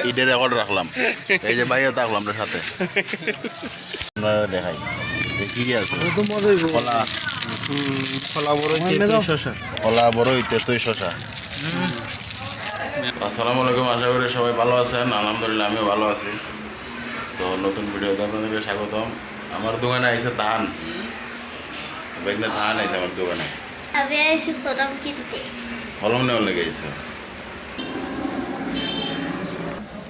ঈদের রেকর্ড রাখলাম। এই যে ভাইও থাকলাম আমরা সাথে, আপনারা দেখাই কি কি আছে। কলা কলা বড় শসা, কলা বড় তেঁতুই শসা। আসসালামু আলাইকুম, আশা করি সবাই ভালো আছেন। আলহামদুলিল্লাহ আমিও ভালো আছি। তো নতুন ভিডিওতে আপনাদেরকে স্বাগতম। আমার দোকানে আইসে ধান, বেগনে ধান আইসে আমার দোকানে। আমি আইছি কলম কিনতে। কলম নেওয়ার লেগে আইসে।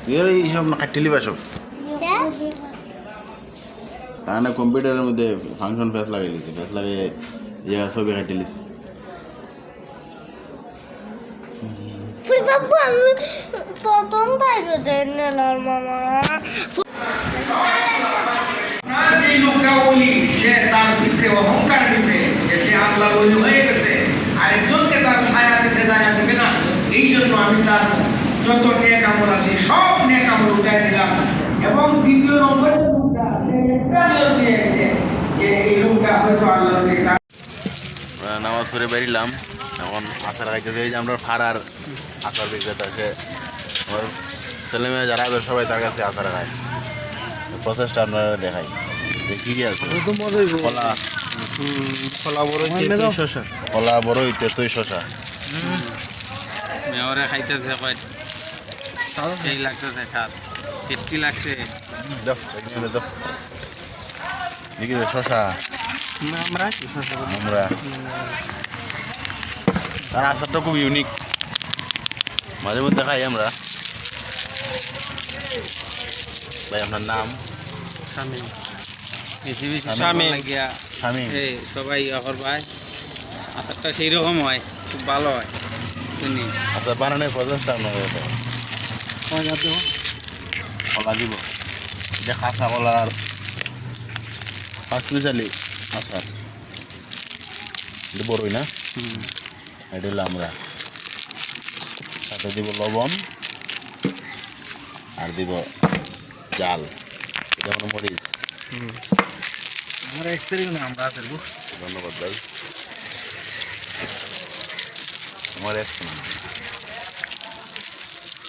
তুই আর এইসব না কাটিলি বাসব তা না, কম্পিউটারের মধ্যে ফাংশন ফেস লাগাই লিছে, ফেস লাগিয়ে ইয়া ছবি কাটি লিছে। ফুল বাবু আমি প্রথম থেকে দেন না মামা। যে লোকটা ওলি, সে তার ভিতরে অহংকার দিছে যে সে আল্লাহ ওলি হয়ে গেছে, আরেকজনকে তার ছায়া দিতে জায়গা দিবে না। এই জন্য আমি তার যত নেক আমল আছে সব নেক আমল উঠাই দিলাম। এবং দ্বিতীয় নম্বরে লোকটা সে একটা নিয়োগ দিয়েছে যে এই লোকটা হয়তো আল্লাহকে নামাজ পড়ে বেরিলাম। এখন আচার খাইতেছে। এই যে আমরা ফাড়ার আচার বিক্রেতা, সে আমার ছেলেমেয়ে যারা আছে সবাই তার কাছে আচার খায়। প্রসেসটা আপনারা দেখাই যে কী কী আছে। কলা কলা বড় শসা, কলা বড় তেঁতুই শসা। মেয়রে খাইতেছে কয় সেই লাগতেছে, স্বাদ টেস্টি লাগছে। দেখি শসা আমরা তার আচারটা খুব ইউনিক, মাঝে মধ্যে খাই আমরা। ভাই আপনার নাম? স্বামী বেশি বেশি স্বামী স্বামী লাগিয়া স্বামী। এই সবাই করবাই। আচারটা সেই রকম হয়, খুব ভালো হয়। শুনি আচার বানানোর প্রসেসটা আপনাদের কলা দিব, এটা কাঁচা কলা আর পাঁচমিশালি আচার। এটা বড়ই না, এটা হলো আমরা। সাথে দিব লবণ আর দিব জাল, এটা হলো মরিচ। আমরা এক্সপেরিমেন্ট আমরা আছে। ধন্যবাদ ভাই। আমার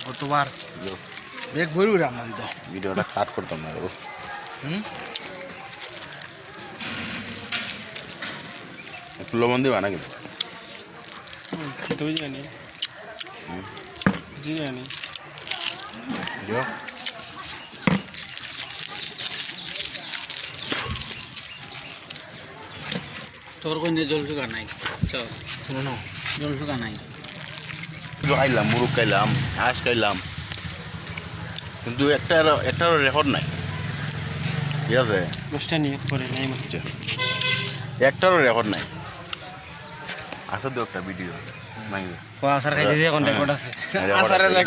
কতবার বেগ ভরি উড়ে আমরা দিত ভিডিওটা কাট করতাম না রে। একটু লবণ দিবা না কিন্তু? খেতেও জানি কিছু জানি। দিও। তোর কোনো জল সুগা নাই, চল শুনো জল সুগা নাই। খাইলাম, মুরগ খাইলাম, হাঁস খাইলাম, কিন্তু একটারও রেকর্ড নাই। ঠিক আছে, দশটা নিয়ে পরে নাই একটারও রেকর্ড নাই। আছে তো একটা ভিডিও নাই। আচার খাইতে এখন রেকর্ড আছে। রেকর্ড আছে।